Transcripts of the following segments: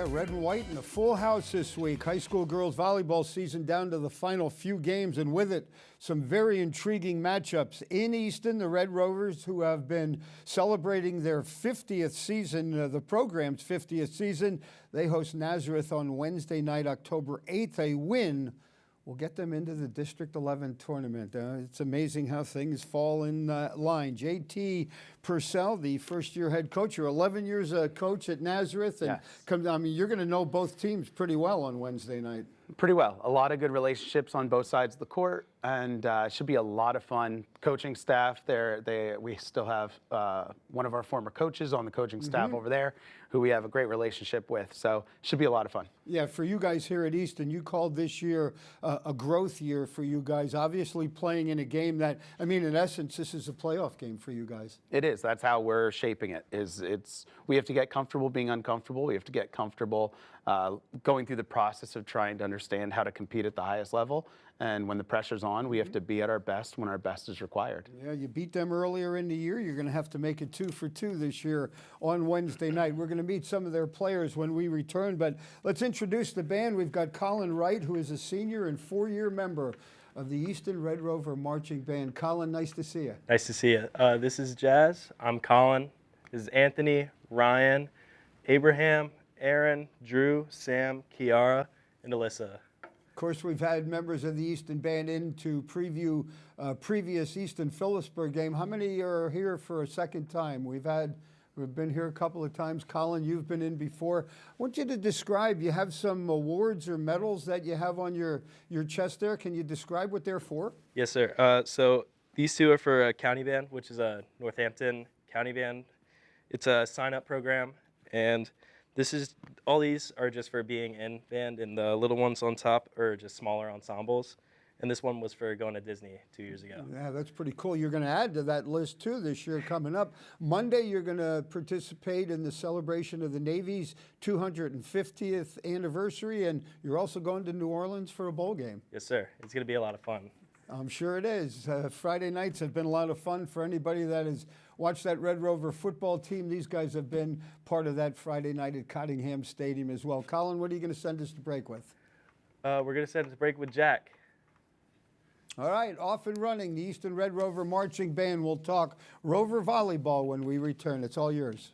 Yeah, red and white and a full house this week. High school girls volleyball season down to the final few games, and with it, some very intriguing matchups. In Easton, the Red Rovers, who have been celebrating their 50th season, the program's 50th season, they host Nazareth on Wednesday night, October 8th. A win will get them into the District 11 tournament. It's amazing how things fall in line. JT Purcell, the first-year head coach. You're 11 years a coach at Nazareth, and yes. You're going to know both teams pretty well on Wednesday night. Pretty well. A lot of good relationships on both sides of the court, and it should be a lot of fun. Coaching staff, we still have one of our former coaches on the coaching staff over there who we have a great relationship with, so it should be a lot of fun. Yeah, for you guys here at Easton, you called this year a growth year for you guys, obviously playing in a game that, in essence, this is a playoff game for you guys. It is. That's how we're shaping it. We have to get comfortable being uncomfortable. We have to get comfortable going through the process of trying to understand how to compete at the highest level. And when the pressure's on, we have to be at our best when our best is required. Yeah, you beat them earlier in the year. You're going to have to make it 2 for 2 this year on Wednesday night. We're going to meet some of their players when we return, but let's introduce the band. We've got Colin Wright, who is a senior and 4-year member of the Easton Red Rover Marching Band. Colin, nice to see you. Nice to see you. This is Jazz. I'm Colin. This is Anthony, Ryan, Abraham, Aaron, Drew, Sam, Kiara, and Alyssa. Of course, we've had members of the Easton Band in to preview previous Easton-Phillipsburg game. How many are here for a second time? We've been here a couple of times. Colin, you've been in before. I want you to describe, you have some awards or medals that you have on your chest there. Can you describe what they're for? Yes, sir. So these two are for a county band, which is a Northampton county band. It's a sign-up program, and all these are just for being in band, and the little ones on top are just smaller ensembles. And this one was for going to Disney 2 years ago. Yeah, that's pretty cool. You're going to add to that list, too, this year coming up. Monday, you're going to participate in the celebration of the Navy's 250th anniversary, and you're also going to New Orleans for a bowl game. Yes, sir. It's going to be a lot of fun. I'm sure it is. Friday nights have been a lot of fun for anybody that has watched that Red Rover football team. These guys have been part of that Friday night at Cottingham Stadium as well. Colin, what are you going to send us to break with? We're going to send us to break with Jack. All right, off and running. The Easton Red Rover Marching Band will talk Rover Volleyball when we return. It's all yours.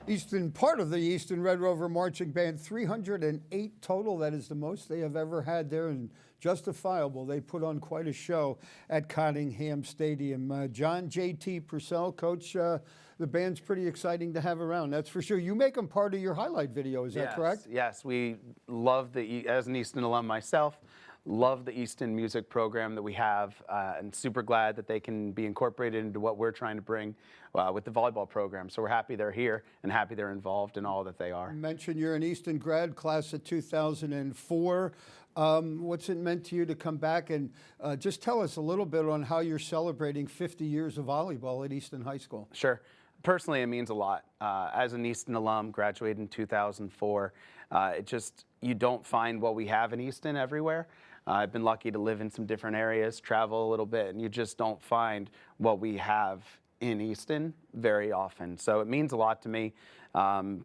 Easton, part of the Easton Red Rover Marching Band, 308 total. That is the most they have ever had there, and justifiable. They put on quite a show at Cottingham Stadium. John J.T. Purcell, Coach, the band's pretty exciting to have around, that's for sure. You make them part of your highlight video, is that correct? Yes, we love as an Easton alum myself, love the Easton music program that we have, and super glad that they can be incorporated into what we're trying to bring with the volleyball program. So we're happy they're here and happy they're involved in all that they are. You mentioned you're an Easton grad, class of 2004. What's it meant to you to come back and just tell us a little bit on how you're celebrating 50 years of volleyball at Easton High School? Sure. Personally, it means a lot. As an Easton alum, graduated in 2004, you don't find what we have in Easton everywhere. I've been lucky to live in some different areas, travel a little bit, and you just don't find what we have in Easton very often. So it means a lot to me,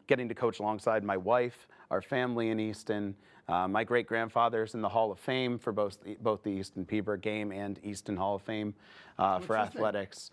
getting to coach alongside my wife, our family in Easton. My great-grandfather's in the Hall of Fame for both the Easton Peaburg game and Easton Hall of Fame for athletics.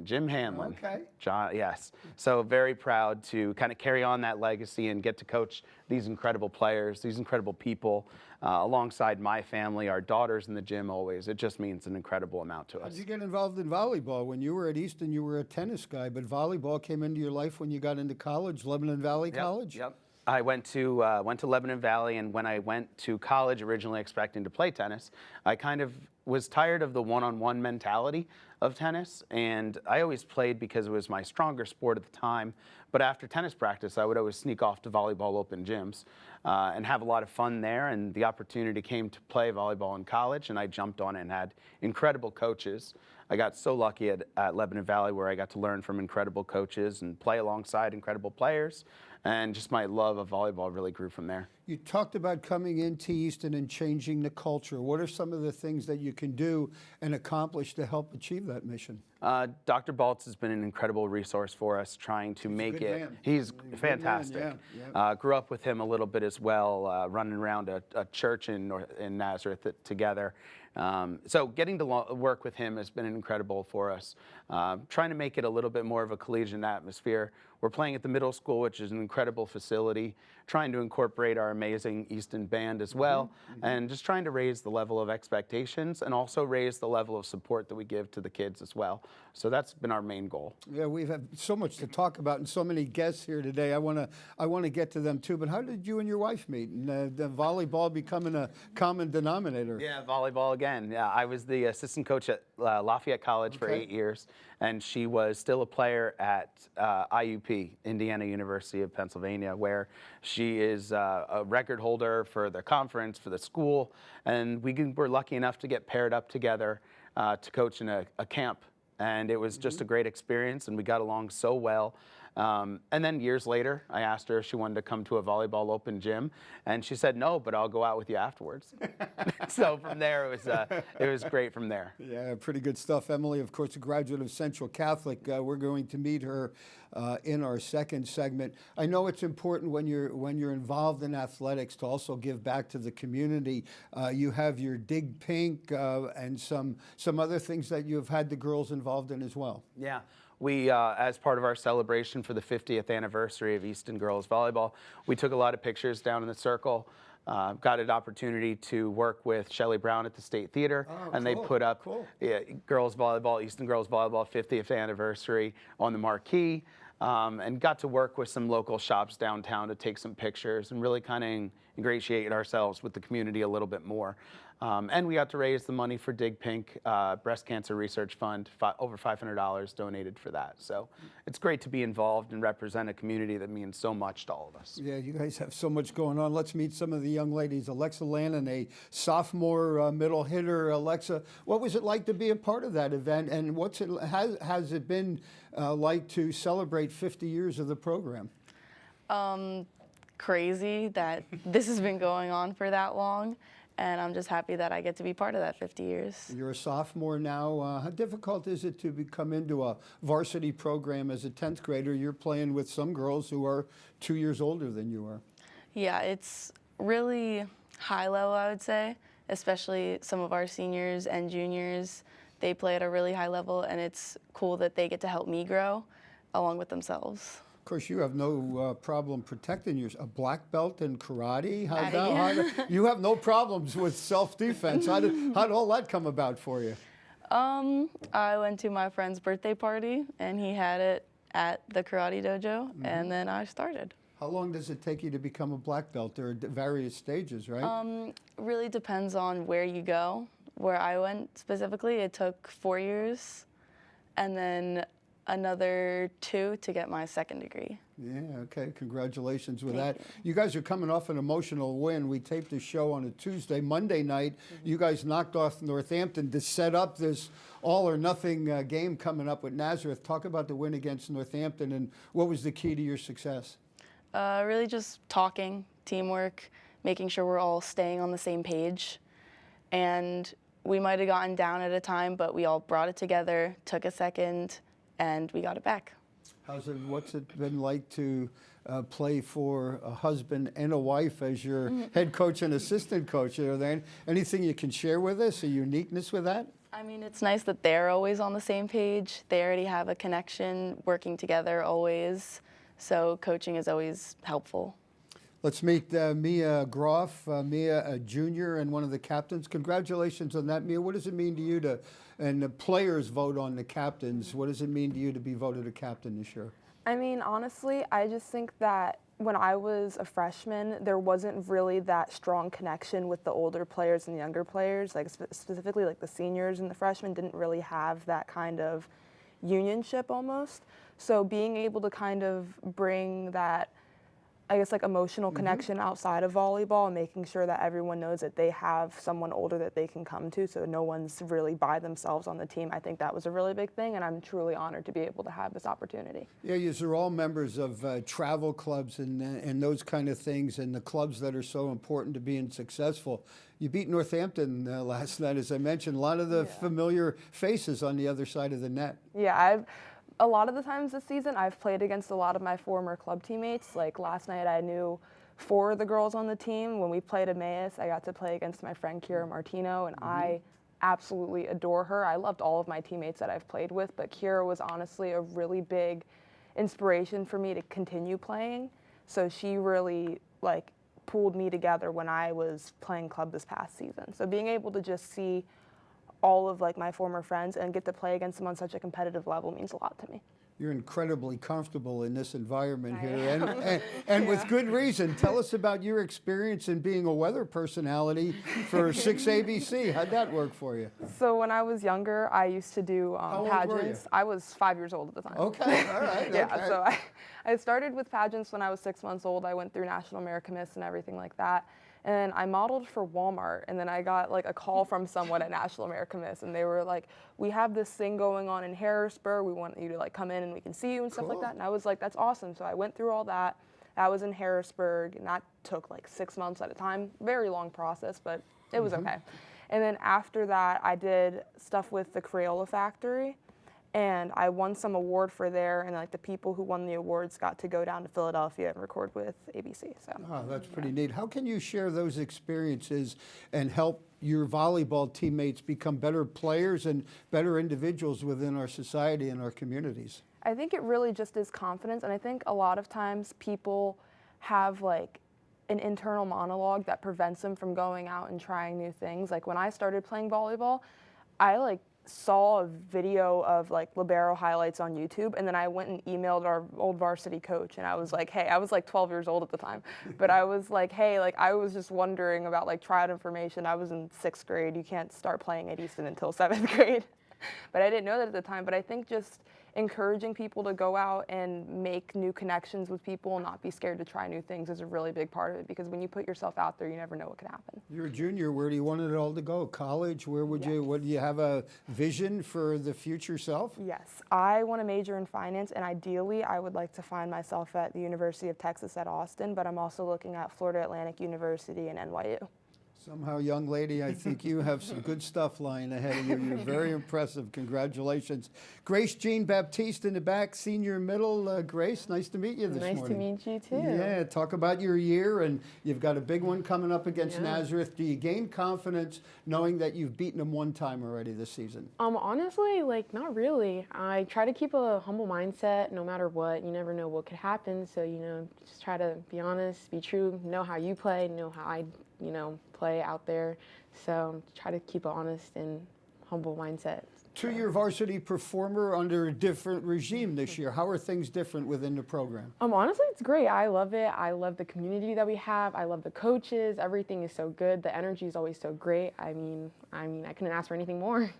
Jim Hanlon. Okay. John, yes. So very proud to kind of carry on that legacy and get to coach these incredible players, these incredible people, alongside my family, our daughters in the gym always. It just means an incredible amount to us. How did you get involved in volleyball? When you were at Easton, you were a tennis guy, but volleyball came into your life when you got into college, Lebanon Valley College? Yep. I went to Lebanon Valley, and when I went to college originally expecting to play tennis, I kind of was tired of the one-on-one mentality of tennis, and I always played because it was my stronger sport at the time. But after tennis practice, I would always sneak off to volleyball open gyms and have a lot of fun there, and the opportunity came to play volleyball in college, and I jumped on it and had incredible coaches. I got so lucky at Lebanon Valley where I got to learn from incredible coaches and play alongside incredible players, and just my love of volleyball really grew from there. You talked about coming into Easton and changing the culture. What are some of the things that you can do and accomplish to help achieve that mission? Dr. Baltz has been an incredible resource for us, trying to make it. Man. He's fantastic. Man, yeah. Grew up with him a little bit as well, running around a church in Nazareth together. So getting to work with him has been incredible for us. Trying to make it a little bit more of a collegiate atmosphere. We're playing at the middle school, which is an incredible facility, trying to incorporate our amazing Easton band as well, and just trying to raise the level of expectations and also raise the level of support that we give to the kids as well. So that's been our main goal. Yeah, we've had so much to talk about and so many guests here today. I want to get to them too. But how did you and your wife meet? And the volleyball becoming a common denominator. Yeah, volleyball again. Yeah, I was the assistant coach at Lafayette College for 8 years, and she was still a player at IUP, Indiana University of Pennsylvania, where she is a record holder for the conference, for the school, and we were lucky enough to get paired up together to coach in a camp. And it was just a great experience, and we got along so well. And then years later, I asked her if she wanted to come to a volleyball open gym, and she said no, but I'll go out with you afterwards. So from there, it was great from there. Yeah, pretty good stuff. Emily, of course, a graduate of Central Catholic. We're going to meet her in our second segment. I know it's important when you're involved in athletics to also give back to the community. You have your Dig Pink and some other things that you've had the girls involved in as well. Yeah. We, as part of our celebration for the 50th anniversary of Easton Girls Volleyball, we took a lot of pictures down in the circle. Got an opportunity to work with Shelley Brown at the State Theater, and they put up Girls Volleyball, Easton Girls Volleyball 50th anniversary on the marquee, and got to work with some local shops downtown to take some pictures and really kind of ingratiate ourselves with the community a little bit more. And we got to raise the money for Dig Pink Breast Cancer Research Fund, over $500 donated for that. So it's great to be involved and represent a community that means so much to all of us. Yeah, you guys have so much going on. Let's meet some of the young ladies. Alexa Lannon, a sophomore middle hitter. Alexa, what was it like to be a part of that event, and has it been like to celebrate 50 years of the program? Crazy that this has been going on for that long. And I'm just happy that I get to be part of that 50 years. You're a sophomore now. How difficult is it to come into a varsity program as a 10th grader? You're playing with some girls who are 2 years older than you are. Yeah, it's really high level, I would say, especially some of our seniors and juniors. They play at a really high level, and it's cool that they get to help me grow along with themselves. Of course, you have no problem protecting yourself. A black belt in karate? You have no problems with self-defense. How did all that come about for you? I went to my friend's birthday party, and he had it at the karate dojo, and then I started. How long does it take you to become a black belt? There are various stages, right? Really depends on where you go. Where I went specifically, it took 4 years, and then another 2 to get my second degree. Yeah, okay. Congratulations with Thank that. You guys are coming off an emotional win. We taped this show on a Tuesday. Monday night, you guys knocked off Northampton to set up this all-or-nothing game coming up with Nazareth. Talk about the win against Northampton, and what was the key to your success? Really just talking, teamwork, making sure we're all staying on the same page. And we might have gotten down at a time, but we all brought it together, took a second, and we got it back. What's it been like to play for a husband and a wife as your head coach and assistant coach? Are there anything you can share with us, a uniqueness with that? I mean, it's nice that they're always on the same page. They already have a connection, working together always. So coaching is always helpful. Let's meet Mia Groff, Mia, a junior and one of the captains. Congratulations on that, Mia. What does it mean to you and the players vote on the captains, what does it mean to you to be voted a captain this year? I mean, honestly, I just think that when I was a freshman, there wasn't really that strong connection with the older players and the younger players. Like specifically, like the seniors and the freshmen didn't really have that kind of unionship almost. So being able to kind of bring that, I guess, like emotional connection outside of volleyball and making sure that everyone knows that they have someone older that they can come to, so no one's really by themselves on the team. I think that was a really big thing, and I'm truly honored to be able to have this opportunity. Yeah, you're all members of travel clubs and those kind of things, and the clubs that are so important to being successful. You beat Northampton last night, as I mentioned. A lot of the familiar faces on the other side of the net. Yeah, a lot of the times this season, I've played against a lot of my former club teammates. Like last night, I knew 4 of the girls on the team. When we played Emmaus, I got to play against my friend Kira Martino, and I absolutely adore her. I loved all of my teammates that I've played with, but Kira was honestly a really big inspiration for me to continue playing. So she really pulled me together when I was playing club this past season. So being able to just see all of my former friends and get to play against them on such a competitive level means a lot to me. You're incredibly comfortable in this environment here, and with good reason. Tell us about your experience in being a weather personality for 6ABC. How'd that work for you? So when I was younger, I used to do How old pageants. were you? I was 5 years old at the time. Okay, all right. Yeah, okay. so I started with pageants when I was 6 months old. I went through National American Miss and everything like that. And I modeled for Walmart, and then I got a call from someone at National American Miss, and they were like, "We have this thing going on in Harrisburg. We want you to come in and we can see you and stuff like that." And I was like, "That's awesome." So I went through all that. I was in Harrisburg, and that took 6 months at a time. Very long process, but it was okay. And then after that, I did stuff with the Crayola Factory, and I won some award for there, and the people who won the awards got to go down to Philadelphia and record with ABC. So. Oh, that's pretty neat. How can you share those experiences and help your volleyball teammates become better players and better individuals within our society and our communities? I think it really just is confidence, and I think a lot of times people have an internal monologue that prevents them from going out and trying new things. Like when I started playing volleyball, I saw a video of libero highlights on YouTube, and then I went and emailed our old varsity coach, and I was like, hey, I was 12 years old at the time, but I was like, hey, I was just wondering about tryout information. I was in 6th grade. You can't start playing at Easton until 7th grade. But I didn't know that at the time. But I think just encouraging people to go out and make new connections with people and not be scared to try new things is a really big part of it, because when you put yourself out there, you never know what could happen. You're a junior. Where do you want it all to go? College? Where would you, do you have a vision for the future self? Yes, I want to major in finance, and ideally I would like to find myself at the University of Texas at Austin, but I'm also looking at Florida Atlantic University and NYU. Somehow, young lady, I think you have some good stuff lying ahead of you. You're very impressive. Congratulations. Grace Jean Baptiste in the back, senior middle. Grace, nice to meet you this morning. Nice to meet you too. Yeah, talk about your year, and you've got a big one coming up against Nazareth. Do you gain confidence knowing that you've beaten them one time already this season? Honestly, not really. I try to keep a humble mindset no matter what. You never know what could happen, so just try to be honest, be true, know how you play, know how I play out there. So try to keep it honest and humble mindset. Two-year varsity performer under a different regime this year. How are things different within the program? Honestly, it's great. I love it. I love the community that we have. I love the coaches. Everything is so good. The energy is always so great. I mean, I couldn't ask for anything more.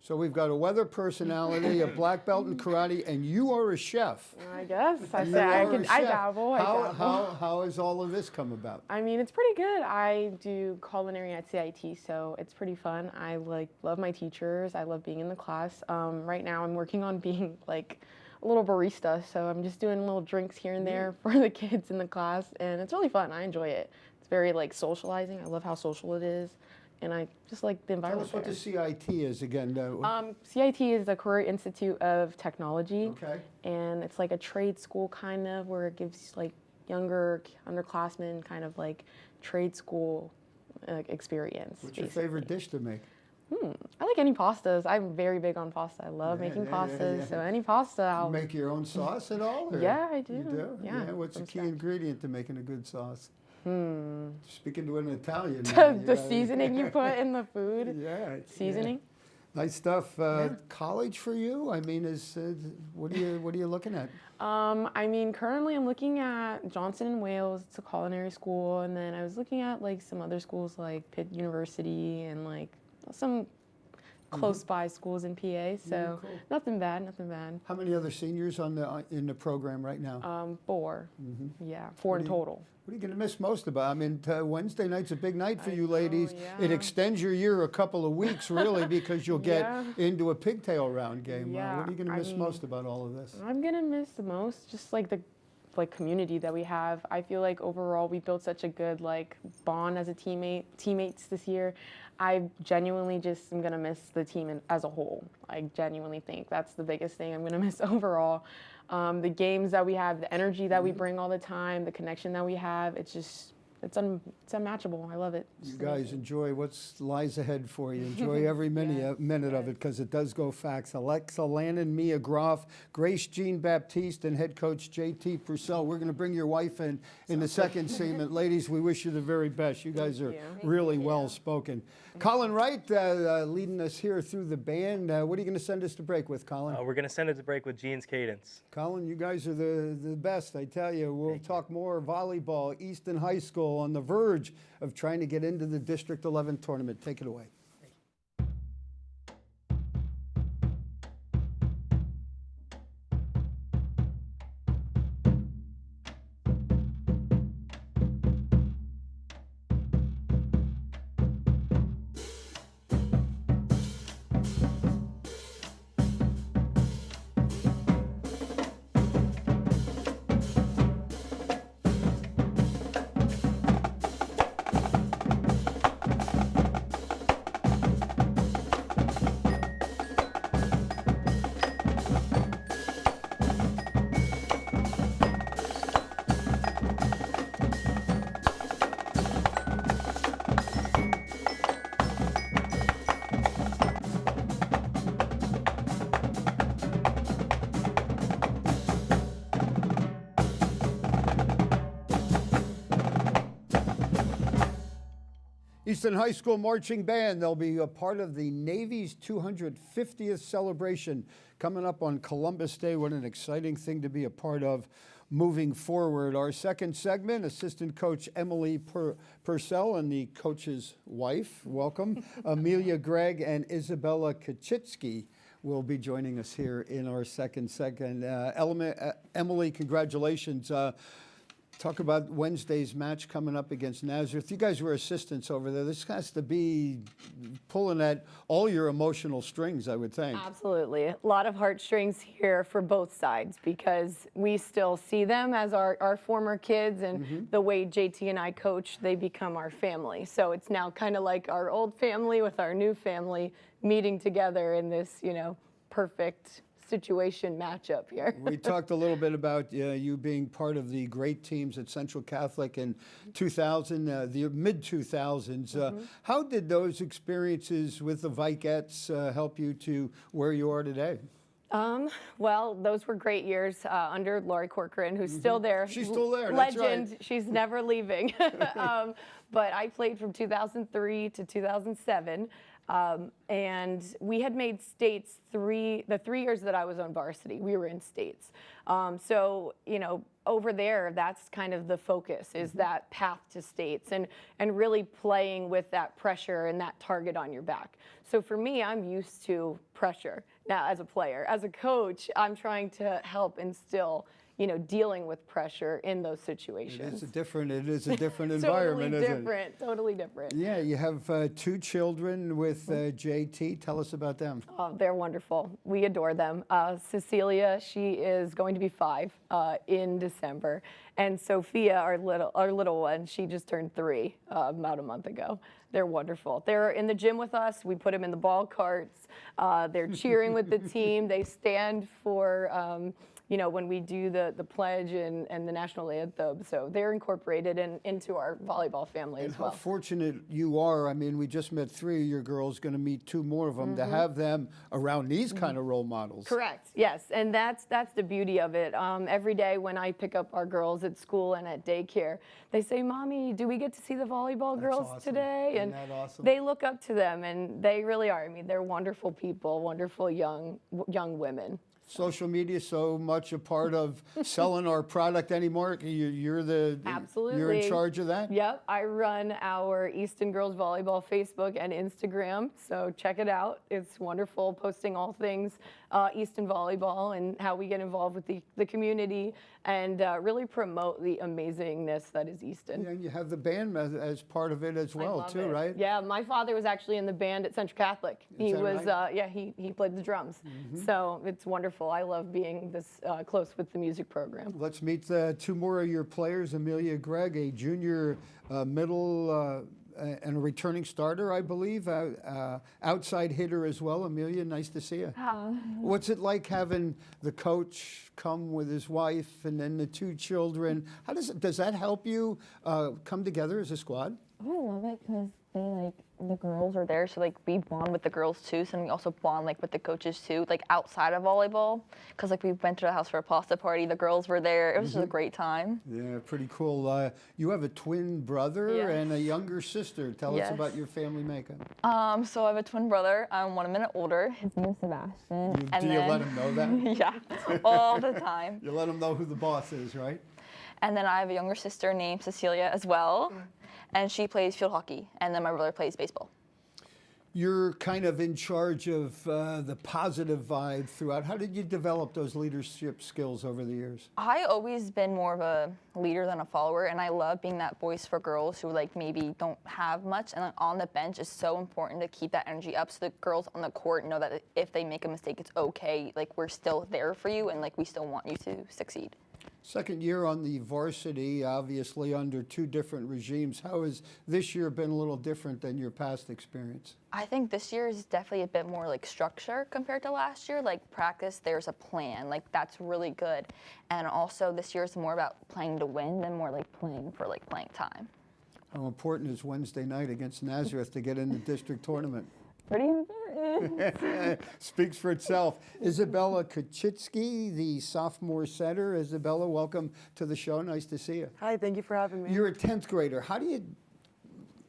So we've got a weather personality, a black belt in karate, and you are a chef. I guess I You say are a I chef. dabble. How has all of this come about? I mean, it's pretty good. I do culinary at CIT, so it's pretty fun. I love my teachers. I love being in the class. Right now, I'm working on being like a little barista, so I'm just doing little drinks here and there for the kids in the class, and it's really fun. I enjoy it. It's very like socializing. I love how social it is, and I just like the Tell environment. us what the CIT is again. CIT is the Career Institute of Technology. Okay. And it's like a trade school kind of where it gives like younger underclassmen kind of like trade school experience. What's your favorite dish to make? I like any pastas. I'm very big on pasta. I love making pastas. So any pasta, I'll Make your own sauce at all? or- Yeah, I do. You do? Yeah, What's the from key scratch. ingredient to making a good sauce? Speaking to an Italian. the seasoning you put in the food. Yeah. Seasoning. Nice stuff. College for you? I mean, what are you looking at? I mean, currently I'm looking at Johnson and Wales. It's a culinary school, and then I was looking at like some other schools like Pitt University and like some close by schools in PA. So cool. nothing bad, nothing bad. How many other seniors in the program right now? 4. Yeah, 4 in total. What are you going to miss most about? I mean, Wednesday night's a big night for you know, ladies. It yeah. extends your year a couple of weeks, really, because you'll get Yeah. into a pigtail round game. Yeah, What are you going to I miss mean, most about all of this? I'm gonna miss the most just like the community that we have. I feel like overall we built such a good like bond as a teammates this year. I genuinely just am gonna miss the team as a whole. I genuinely think that's the biggest thing I'm gonna miss overall. The games that we have, the energy that we bring all the time, the connection that we have, it's unmatchable. I love it. You guys enjoy what lies ahead for you. Enjoy every minute of it, because it does go fast. Alexa Lannon, Mia Groff, Grace Jean Baptiste, and head coach JT Purcell. We're going to bring your wife in the second segment. Ladies, we wish you the very best. You guys are really well spoken. Colin Wright leading us here through the band. What are you going to send us to break with, Colin? We're going to send it to break with Gene's Cadence. Colin, you guys are the best, I tell you. We'll talk more volleyball, Easton High School on the verge of trying to get into the District 11 tournament. Take it away. Easton High School Marching Band, they'll be a part of the Navy's 250th celebration coming up on Columbus Day. What an exciting thing to be a part of moving forward. Our second segment, assistant coach Emily Purcell and the coach's wife, welcome, Amelia Gregg and Isabella Kachitsky will be joining us here in our second segment. Emily, congratulations. Talk about Wednesday's match coming up against Nazareth. You guys were assistants over there. This has to be pulling at all your emotional strings, I would think. Absolutely. A lot of heartstrings here for both sides because we still see them as our former kids, and the way JT and I coach, they become our family. So it's now kind of like our old family with our new family meeting together in this, perfect situation matchup here. We talked a little bit about you being part of the great teams at Central Catholic in 2000, the mid-2000s. How did those experiences with the Vikettes help you to where you are today? Well, those were great years under Lori Corcoran, who's still there. She's still there, that's Legend. right. She's never leaving. But I played from 2003 to 2007. And we had made states the 3 years that I was on varsity, we were in states. So, you know, over there, that's kind of the focus, is that path to states and really playing with that pressure and that target on your back. So for me, I'm used to pressure now as a player. As a coach, I'm trying to help instill, you know, dealing with pressure in those situations. It is a different environment, isn't it? Totally different. Yeah, you have 2 children with JT. Tell us about them. Oh, they're wonderful. We adore them. Cecilia, she is going to be 5 in December, and Sophia, our little one, she just turned 3 about a month ago. They're wonderful. They're in the gym with us. We put them in the ball carts. They're cheering with the team. They stand for. You know, when we do the pledge and the national anthem. So they're incorporated into our volleyball family as well. How fortunate you are. I mean, we just met 3 of your girls, going to meet 2 more of them, to have them around these kind of role models. Correct, yes, and that's the beauty of it. Every day when I pick up our girls at school and at daycare, they say, "Mommy, do we get to see the volleyball girls awesome. today?" Isn't And that awesome? they look up to them, and they really are. I mean, they're wonderful people, wonderful young women. Social media so much a part of selling our product anymore. You're Absolutely. You're in charge of that? Yep, I run our Easton Girls Volleyball Facebook and Instagram, so check it out. It's wonderful, posting all things Easton Volleyball and how we get involved with the community and really promote the amazingness that is Easton. Yeah, and you have the band as part of it as well, too, right? Yeah, my father was actually in the band at Central Catholic. He that was, right? yeah, he played the drums. So it's wonderful. I love being this close with the music program. Let's meet 2 more of your players. Amelia Gregg, a junior middle and a returning starter, I believe, outside hitter as well. Amelia, nice to see you. What's it like having the coach come with his wife and then the 2 children? How does that help you come together as a squad? I love it because the girls are there, so we bond with the girls too. So we also bond with the coaches too, outside of volleyball. Because we went to the house for a pasta party, the girls were there. It was just a great time. Yeah, pretty cool. You have a twin brother Yes. and a younger sister. Tell us Yes. about your family makeup. So I have a twin brother. I'm 1 minute older. His name is Sebastian. Do you let him know that? Yeah, all the time. You let him know who the boss is, right? And then I have a younger sister named Cecilia as well, and she plays field hockey. And then my brother plays baseball. You're kind of in charge of the positive vibe throughout. How did you develop those leadership skills over the years? I always been more of a leader than a follower, and I love being that voice for girls who maybe don't have much. And on the bench is so important to keep that energy up, so the girls on the court know that if they make a mistake, it's okay. We're still there for you, and we still want you to succeed. Second year on the varsity, obviously under 2 different regimes. How has this year been a little different than your past experience? I think this year is definitely a bit more structure compared to last year. Practice, there's a plan. That's really good. And also this year is more about playing to win than more playing for playing time. How important is Wednesday night against Nazareth to get in the district tournament? Pretty important. Speaks for itself. Isabella Kuchitsky, the sophomore setter. Isabella, welcome to the show. Nice to see you. Hi, thank you for having me. You're a 10th grader. How do you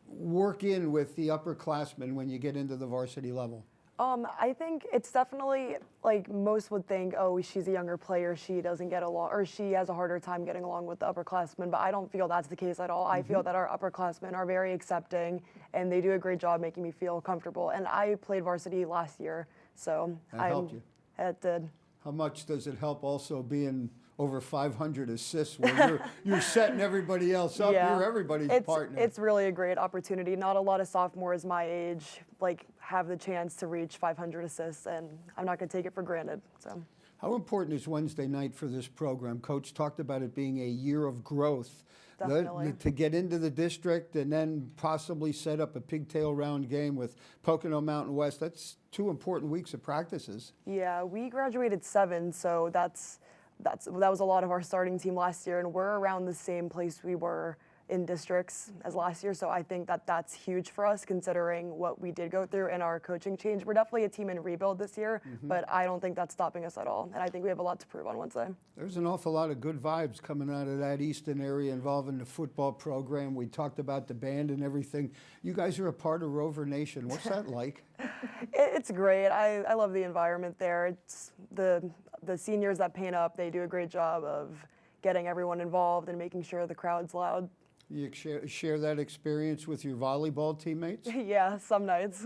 work in with the upperclassmen when you get into the varsity level? I think it's definitely most would think, oh, she's a younger player, she doesn't get along, or she has a harder time getting along with the upperclassmen, but I don't feel that's the case at all. I feel that our upperclassmen are very accepting and they do a great job making me feel comfortable. And I played varsity last year, so That helped you. It did. How much does it help also being over 500 assists where you're setting everybody else up? Yeah. You're everybody's partner. It's really a great opportunity. Not a lot of sophomores my age have the chance to reach 500 assists, and I'm not going to take it for granted. So. How important is Wednesday night for this program? Coach talked about it being a year of growth. Definitely. To get into the district and then possibly set up a pigtail round game with Pocono Mountain West, that's 2 important weeks of practices. Yeah, we graduated 7, so that was a lot of our starting team last year, and we're around the same place we were in districts as last year. So I think that that's huge for us considering what we did go through in our coaching change. We're definitely a team in rebuild this year, but I don't think that's stopping us at all. And I think we have a lot to prove on Wednesday. There's an awful lot of good vibes coming out of that Easton area involving the football program. We talked about the band and everything. You guys are a part of Rover Nation. What's that like? It's great. I love the environment there. It's the seniors that paint up, they do a great job of getting everyone involved and making sure the crowd's loud. You share that experience with your volleyball teammates? Yeah, some nights.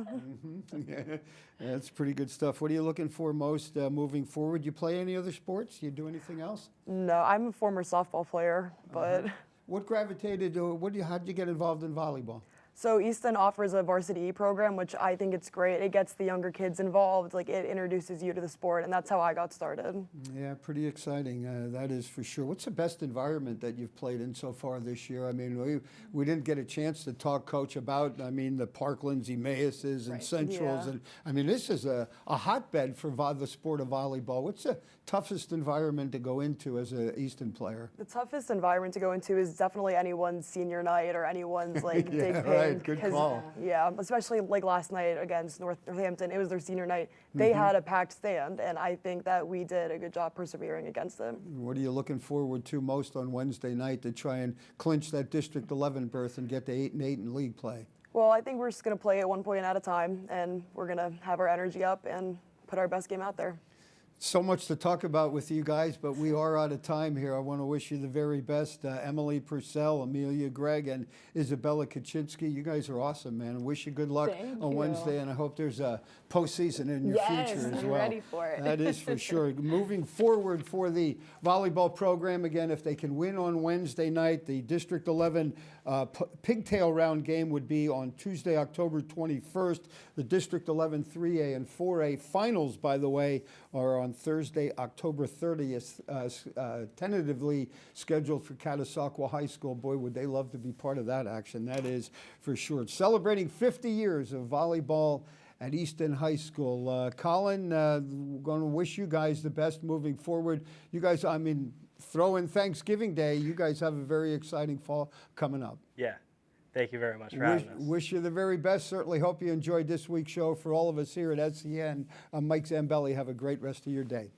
Yeah, that's pretty good stuff. What are you looking for most moving forward? You play any other sports? You do anything else? No, I'm a former softball player, but What gravitated? How'd you get involved in volleyball? so Easton offers a varsity E program, which I think it's great. It gets the younger kids involved, like it introduces you to the sport, and that's how I got started. Yeah, pretty exciting. That is for sure. What's the best environment that you've played in so far this year? I mean, we didn't get a chance to talk, Coach, about, I mean, the Parklands, Emauses, and Centrals. Yeah. And I mean, this is a hotbed for the sport of volleyball. What's the toughest environment to go into as an Easton player? The toughest environment to go into is definitely anyone's senior night or anyone's like Yeah, big right. pain. Good 'cause, call. Yeah, especially like last night against Northampton. It was their senior night. They had a packed stand, and I think that we did a good job persevering against it. What are you looking forward to most on Wednesday night to try and clinch that District 11 berth and get to 8-8 in league play? Well, I think we're just going to play it 1 point at a time, and we're going to have our energy up and put our best game out there. So much to talk about with you guys, but we are out of time here. I want to wish you the very best. Emily Purcell, Amelia Gregg, and Isabella Kaczynski. You guys are awesome, man. I wish you good luck Thank on you. Wednesday, and I hope there's a postseason in your Yes, future as I'm well. ready for it. That is for sure. Moving forward for the volleyball program, again, if they can win on Wednesday night, the District 11 pigtail round game would be on Tuesday, October 21st. The District 11 3A and 4A finals, by the way, are on Thursday, October 30th, tentatively scheduled for Catasauqua High School. Boy, would they love to be part of that action. That is for sure. Celebrating 50 years of volleyball at Easton High School. Colin, going to wish you guys the best moving forward. You guys, I mean, throw in Thanksgiving Day. You guys have a very exciting fall coming up. Yeah. Thank you very much for having us. Wish you the very best. Certainly hope you enjoyed this week's show. For all of us here at SEN, I'm Mike Zambelli. Have a great rest of your day.